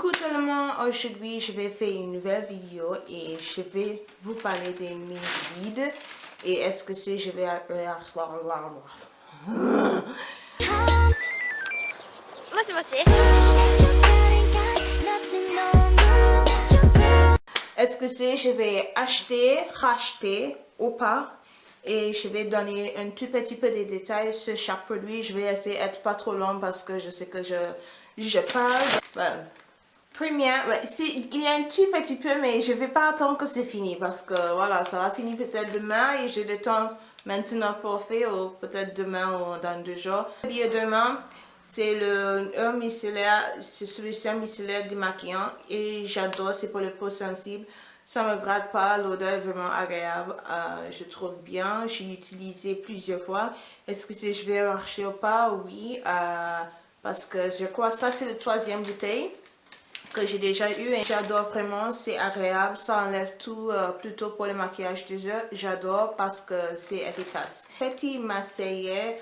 Coucou tout le monde, aujourd'hui je vais faire une nouvelle vidéo et je vais vous parler des mini vides et est-ce que c'est je vais est-ce que c'est je vais acheter, racheter ou pas et je vais donner un tout petit peu de détails sur chaque produit. Je vais essayer d'être pas trop long parce que je sais que je parle. Well, première, il y a un tout petit peu, mais je ne vais pas attendre que c'est fini parce que voilà, ça va finir peut-être demain et j'ai le temps maintenant pour faire ou peut-être demain ou dans 2 jours. Le demain, c'est le micellaire, c'est solution micellaire démaquillant et j'adore, c'est pour les peaux sensibles. Ça me gratte pas, l'odeur est vraiment agréable, je trouve bien, j'ai utilisé plusieurs fois. Est-ce que je vais marcher ou pas? Oui, parce que je crois que ça c'est le 3e bouteille que j'ai déjà eu et j'adore vraiment, c'est agréable, ça enlève tout, plutôt pour le maquillage des yeux, j'adore parce que c'est efficace. Petit Marseillais,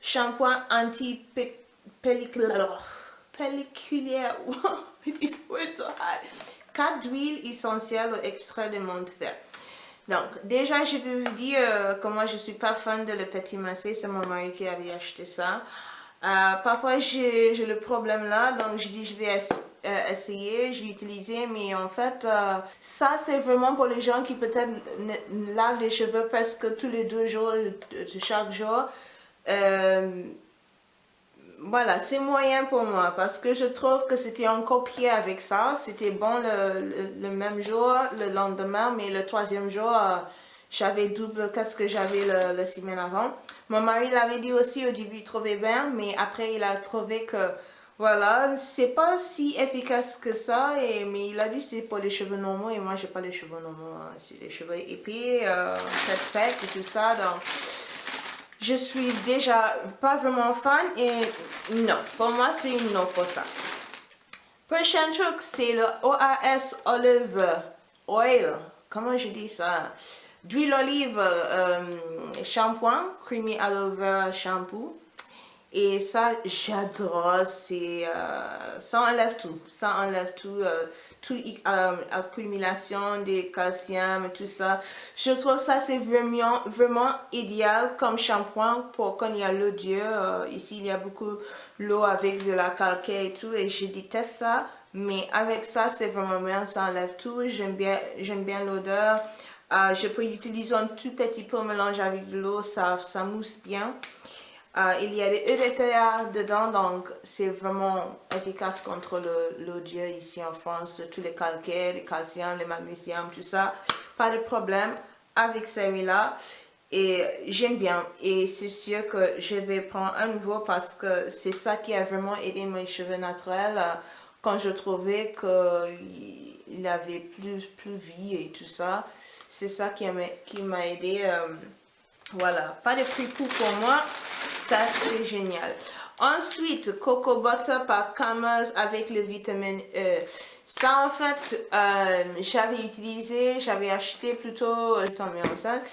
shampoing anti-pelliculaire, 4 d'huile essentielle ou extrait de menthe vert. Donc, déjà, je vais vous dire que moi, je ne suis pas fan de le Petit Marseille, c'est mon mari qui avait acheté ça. Parfois, j'ai le problème là, donc je dis je vais essayer, j'ai utilisé, mais en fait, ça c'est vraiment pour les gens qui peut-être lavent les cheveux presque tous les 2 jours, chaque jour. Voilà, c'est moyen pour moi parce que je trouve que c'était encore pire avec ça. C'était bon le même jour, le lendemain, mais le 3e jour, j'avais double qu'est-ce que j'avais la semaine avant. Mon mari l'avait dit aussi au début, il trouvait bien, mais après il a trouvé que voilà, c'est pas si efficace que ça, mais il a dit c'est pour les cheveux normaux et moi j'ai pas les cheveux normaux, hein. C'est les cheveux épais, secs et tout ça, donc je suis déjà pas vraiment fan et non, pour moi c'est une non pour ça. Prochain truc, c'est le OAS Olive Oil, comment je dis ça? D'huile olive shampoing, creamy aloe vera shampoo. Et ça, j'adore, ça enlève tout, toute accumulation des calcium et tout ça. Je trouve ça c'est vraiment idéal comme shampoing pour quand il y a l'eau d'yeux. Ici, il y a beaucoup l'eau avec de la calcaire et tout et je déteste ça. Mais avec ça, c'est vraiment bien, ça enlève tout, j'aime bien l'odeur. Je peux utiliser un tout petit peu mélanger avec de l'eau, ça mousse bien. Il y a des EDTA dedans, donc c'est vraiment efficace contre l'odieux ici en France, tous les calcaires, les calcium, les magnésium, tout ça. Pas de problème avec celui-là et j'aime bien et c'est sûr que je vais prendre un nouveau parce que c'est ça qui a vraiment aidé mes cheveux naturels quand je trouvais qu'il avait plus vie et tout ça. C'est ça qui m'a aidé. Voilà, pas de prix pour moi. Ça, c'est génial. Ensuite, Coco Butter par Camels avec le vitamine E. Ça, en fait, j'avais acheté plutôt, tombé enceinte.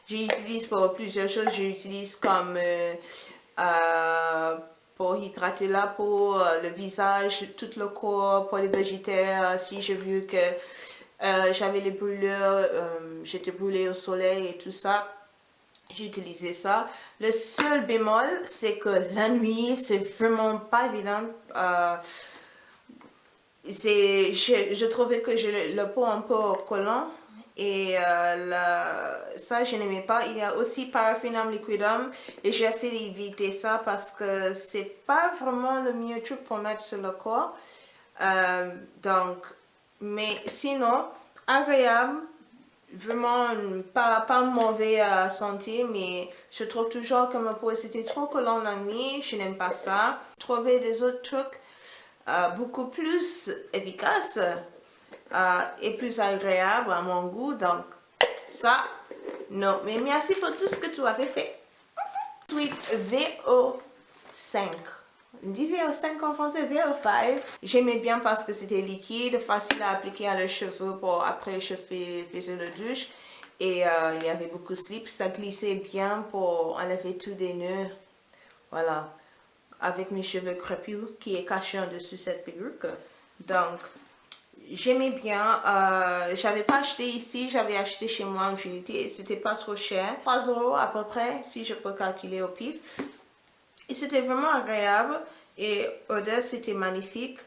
J'utilise pour plusieurs choses. J'utilise comme pour hydrater la peau, le visage, tout le corps, pour les végétaires. Si j'ai vu que j'avais les brûlures, j'étais brûlée au soleil et tout ça. J'ai utilisé ça. Le seul bémol, c'est que la nuit, c'est vraiment pas évident. Je trouvais que j'ai le peau un peu collant et ça, je n'aimais pas. Il y a aussi Paraffinum liquidum et j'ai essayé d'éviter ça parce que c'est pas vraiment le mieux truc pour mettre sur le corps. Donc, mais sinon, agréable. Vraiment pas mauvais santé, mais je trouve toujours que ma peau c'était trop collant la nuit, je n'aime pas ça. Trouver des autres trucs beaucoup plus efficaces et plus agréables à mon goût, donc ça, non. Mais merci pour tout ce que tu avais fait. Ensuite, VO5. On dit VO5 en français, VO5. J'aimais bien parce que c'était liquide, facile à appliquer à les cheveux pour après je faisais le douche. Et il y avait beaucoup de slip, ça glissait bien pour enlever tous les nœuds. Voilà. Avec mes cheveux crépus qui est caché en dessous cette perruque. Donc, j'aimais bien. J'avais pas acheté ici, j'avais acheté chez moi en Unité et c'était pas trop cher. 3 € à peu près, si je peux calculer au pif. Et c'était vraiment agréable et l'odeur c'était magnifique.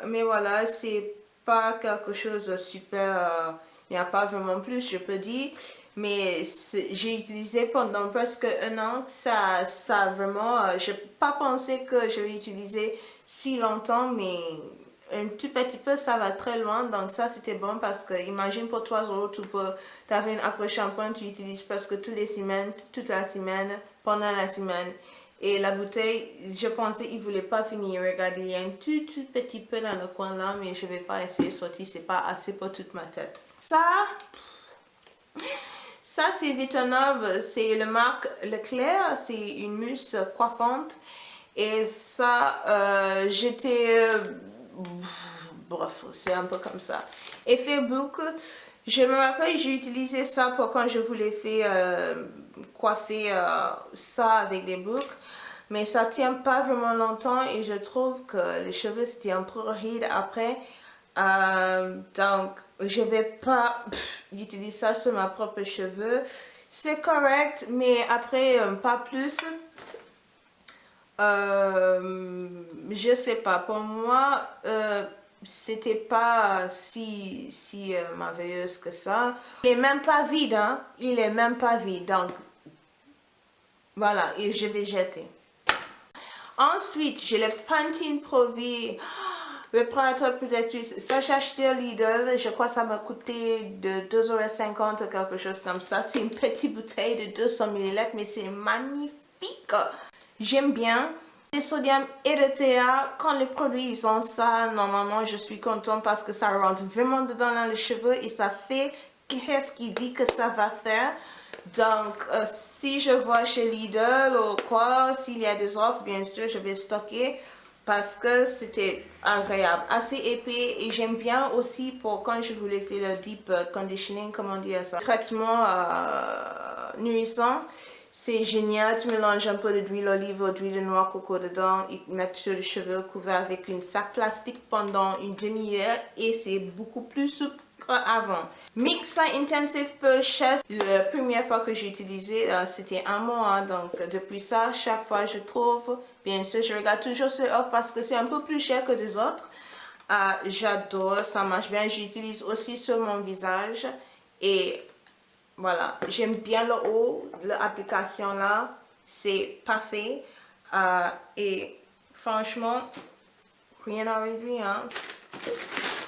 Mais voilà, c'est pas quelque chose de super. Il n'y a pas vraiment plus, je peux dire. Mais j'ai utilisé pendant presque un an. Ça vraiment. J'ai pas pensé que je vais utiliser si longtemps, mais un tout petit peu, ça va très loin. Donc ça, c'était bon parce que imagine pour 3 €, tu peux, t'avais une après-shampoing, tu utilises presque toutes les semaines, toute la semaine, pendant la semaine. Et la bouteille, je pensais il ne voulait pas finir. Regardez, il y a un tout petit peu dans le coin là, mais je ne vais pas essayer de sortir, c'est pas assez pour toute ma tête. Ça c'est Vitanove, c'est le marque Leclerc, c'est une mousse coiffante. Et ça, bref, c'est un peu comme ça. Effet boucle, je me rappelle, j'ai utilisé ça pour quand je voulais faire coiffer ça avec des boucles. Mais ça tient pas vraiment longtemps et je trouve que les cheveux c'était un peu rides après. Donc, je vais pas utiliser ça sur mes propres cheveux. C'est correct, mais après, pas plus. Je sais pas, pour moi, c'était pas si merveilleuse que ça. Il est même pas vide, hein. Il est même pas vide, donc voilà, et je vais jeter. Ensuite, j'ai le Pantene Pro V réparateur protectrice. Ça, j'ai acheté à Lidl. Je crois que ça m'a coûté de 2,50 € ou quelque chose comme ça. C'est une petite bouteille de 200 ml, mais c'est magnifique. J'aime bien. Le sodium et le THA, quand les produits ils ont ça, normalement je suis contente parce que ça rentre vraiment dedans dans les cheveux et ça fait qu'est-ce qu'il dit que ça va faire. Donc, si je vois chez Lidl ou quoi, s'il y a des offres, bien sûr, je vais stocker parce que c'était agréable, assez épais et j'aime bien aussi pour quand je voulais faire le deep conditioning, comment dire ça, traitement nourrissant. C'est génial, tu mélanges un peu d'huile d'olive ou d'huile de noix de coco dedans et mettre sur les cheveux couverts avec une sac plastique pendant une demi-heure et c'est beaucoup plus souple qu'avant. Mixa Intensive Purchase, la première fois que j'ai utilisé, c'était un mois, donc depuis ça, chaque fois je trouve, bien sûr, je regarde toujours ce offre parce que c'est un peu plus cher que des autres. J'adore, ça marche bien, j'utilise aussi sur mon visage et voilà, j'aime bien le haut, l'application là, c'est parfait. Et franchement, rien à réduire, hein.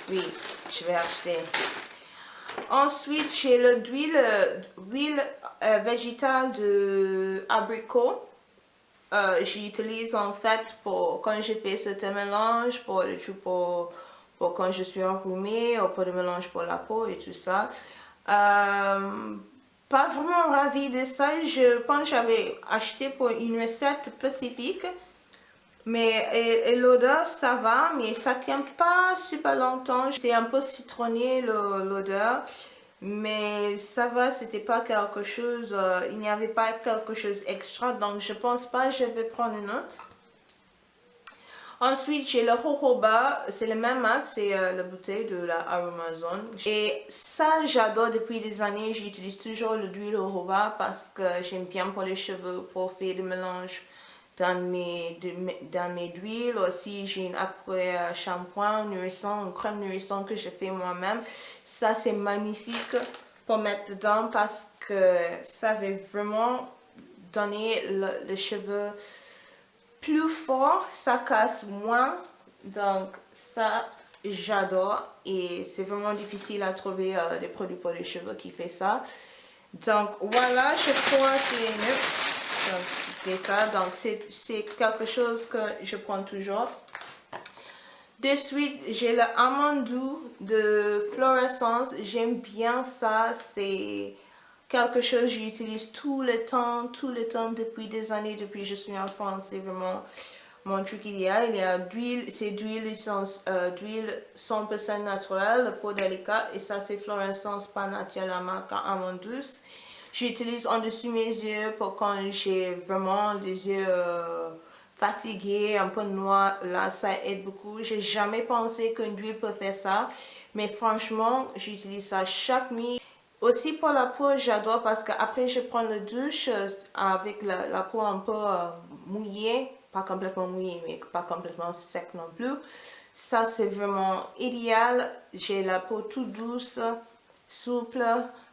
Oui, je vais acheter. Ensuite, j'ai l'huile végétale de abricot. J'utilise en fait pour quand je fais ce mélange, pour quand je suis enrhumée, ou pour le mélange pour la peau et tout ça. Pas vraiment ravie de ça. Je pense que j'avais acheté pour une recette spécifique. Mais et l'odeur, ça va, mais ça tient pas super longtemps. C'est un peu citronné l'odeur. Mais ça va, c'était pas quelque chose, il n'y avait pas quelque chose extra. Donc je pense pas, je vais prendre une autre. Ensuite, j'ai le jojoba, c'est le même marque, c'est la bouteille de la Aromazone. Et ça, j'adore depuis des années, j'utilise toujours l'huile jojoba parce que j'aime bien pour les cheveux, pour faire des mélanges dans mes huiles. Aussi, j'ai une après shampoing nourrissant, une crème nourrissante que je fais moi-même. Ça, c'est magnifique pour mettre dedans parce que ça va vraiment donner le cheveu plus fort, ça casse moins, donc ça j'adore et c'est vraiment difficile à trouver des produits pour les cheveux qui fait ça. Donc voilà, je crois que c'est ça, donc c'est quelque chose que je prends toujours. De suite, j'ai le Almond Doux de Fluorescence, j'aime bien ça, c'est quelque chose que j'utilise tout le temps depuis des années, depuis que je suis enfant. C'est vraiment mon truc idéal. Il y a d'huile, c'est d'huile 100% naturelle, peau délicate, et ça c'est Fluorescence pas naturelle, la marque Almond Douce. J'utilise en dessus mes yeux pour quand j'ai vraiment les yeux fatigué, un peu noir, là ça aide beaucoup. J'ai jamais pensé qu'une huile peut faire ça, mais franchement j'utilise ça chaque nuit. Aussi pour la peau, j'adore parce qu'après je prends la douche avec la peau un peu mouillée, pas complètement mouillée mais pas complètement sec non plus. Ça c'est vraiment idéal. J'ai la peau toute douce, souple,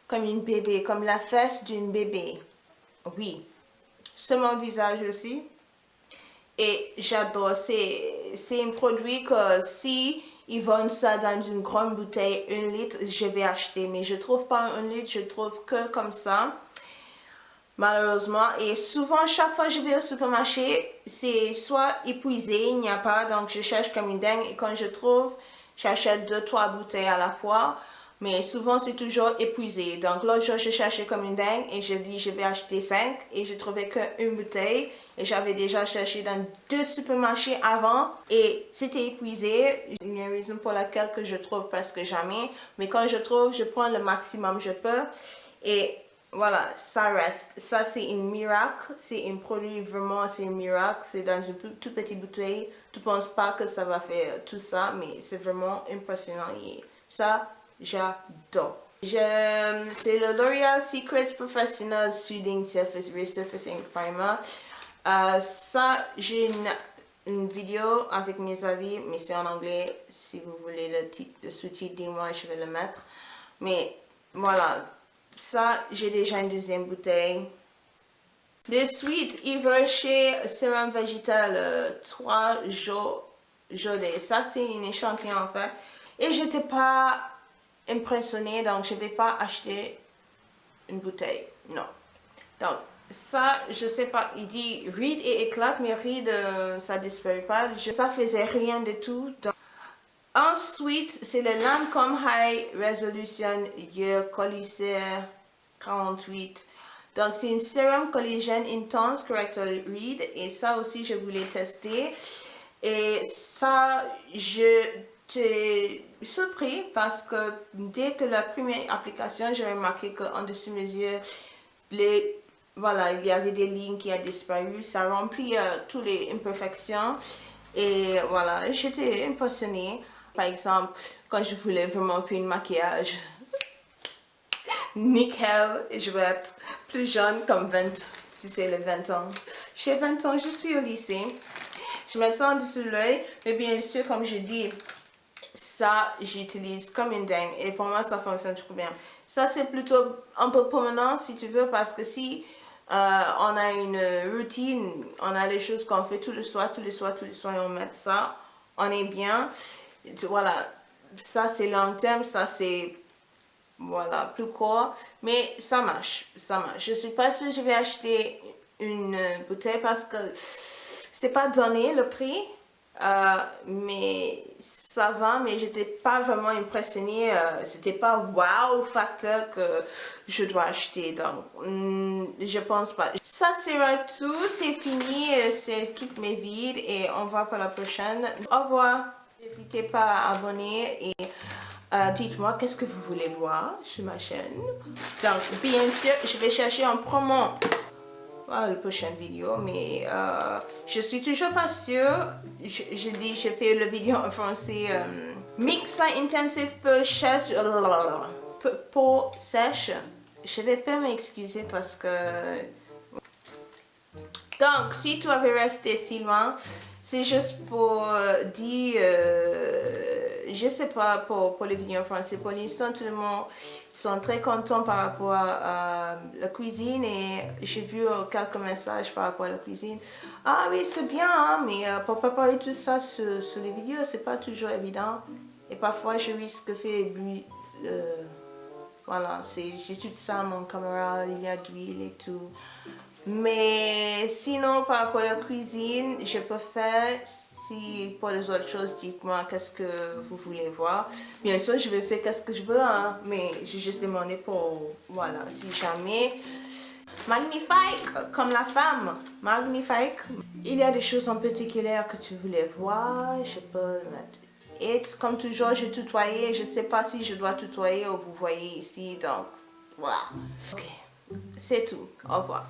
comme une bébé, comme la fesse d'une bébé. Oui, c'est mon visage aussi. Et j'adore, c'est un produit que si ils vendent ça dans une grande bouteille, 1 litre, je vais acheter. Mais je trouve pas 1 litre, je trouve que comme ça, malheureusement. Et souvent, chaque fois que je vais au supermarché, c'est soit épuisé, il n'y a pas, donc je cherche comme une dingue. Et quand je trouve, j'achète 2-3 bouteilles à la fois. Mais souvent, c'est toujours épuisé. Donc, l'autre jour, je cherchais comme une dingue et je dis, je vais acheter 5. Et je trouvais qu'une bouteille. Et j'avais déjà cherché dans 2 supermarchés avant. Et c'était épuisé. Il y a une raison pour laquelle que je trouve presque jamais. Mais quand je trouve, je prends le maximum que je peux. Et voilà, ça reste. Ça, c'est une miracle. C'est un produit vraiment, c'est un miracle. C'est dans une toute petite bouteille. Tu ne penses pas que ça va faire tout ça. Mais c'est vraiment impressionnant. Et ça, j'adore. C'est le L'Oréal Secrets Professional Soothing Surface Resurfacing Primer. Ça, j'ai une vidéo avec mes avis, mais c'est en anglais. Si vous voulez le sous-titre, dis-moi, je vais le mettre. Mais voilà, ça, j'ai déjà une deuxième bouteille. De suite, Yves Rocher Sérum Végétal 3 jours gelé. Ça, c'est un échantillon en fait. Et j'étais pas impressionnée, donc je vais pas acheter une bouteille, non. Donc ça, je sais pas, il dit ride et éclate, mais ride ça disparaît pas, ça faisait rien de tout. Donc, ensuite, c'est le Lancôme High Resolution Year Collissère 48. Donc c'est une sérum collagène intense corrector read, et ça aussi je voulais tester. Et ça, je t'ai surpris parce que dès que la première application, j'ai remarqué qu'en dessous de mes yeux, voilà, il y avait des lignes qui ont disparu. Ça remplit toutes les imperfections. Et voilà, j'étais impressionnée. Par exemple, quand je voulais vraiment faire un maquillage nickel, et je vais être plus jeune, comme 20, tu sais, les 20 ans. J'ai 20 ans, je suis au lycée. Je mets ça en dessous de l'œil, mais bien sûr, comme je dis, ça, j'utilise comme une dingue. Et pour moi, ça fonctionne trop bien. Ça, c'est plutôt un peu permanent, si tu veux, parce que si on a une routine, on a les choses qu'on fait tous les soirs, et on met ça, on est bien. Voilà, ça, c'est long terme, ça, c'est... Voilà, plus court, mais ça marche, ça marche. Je suis pas sûre que je vais acheter une bouteille parce que c'est pas donné le prix, mais ça va, mais j'étais pas vraiment impressionnée, c'était pas wow facteur que je dois acheter, donc je pense pas. Ça sera tout, c'est fini, c'est toutes mes vides et on va pour la prochaine. Au revoir, n'hésitez pas à abonner et dites-moi qu'est-ce que vous voulez voir sur ma chaîne. Donc, bien sûr, je vais chercher en promo la prochaine vidéo, mais je suis toujours pas sûre. Je dis, je fais la vidéo en français. Mixa Intensive peau sèche. Je vais pas m'excuser parce que... Donc, si tu avais resté si loin, c'est juste pour dire, je sais pas, pour les vidéos en français, pour l'instant, tout le monde sont très contents par rapport à la cuisine et j'ai vu quelques messages par rapport à la cuisine. Ah oui, c'est bien, hein, mais pour préparer tout ça sur les vidéos, c'est pas toujours évident. Et parfois, je risque de faire bruit. Voilà, c'est tout ça, mon caméra, il y a d'huile et tout. Mais sinon, par rapport à la cuisine, je peux faire. Si pour les autres choses, dites-moi qu'est-ce que vous voulez voir. Bien sûr, je vais faire qu'est-ce que je veux, hein, mais j'ai juste demandé pour, voilà, si jamais. Magnifique, comme la femme, magnifique. Il y a des choses en particulier que tu voulais voir, je peux le mettre. Et comme toujours, j'ai tutoyé, je ne sais pas si je dois tutoyer ou vous voyez ici, donc voilà. Ok, c'est tout, au revoir.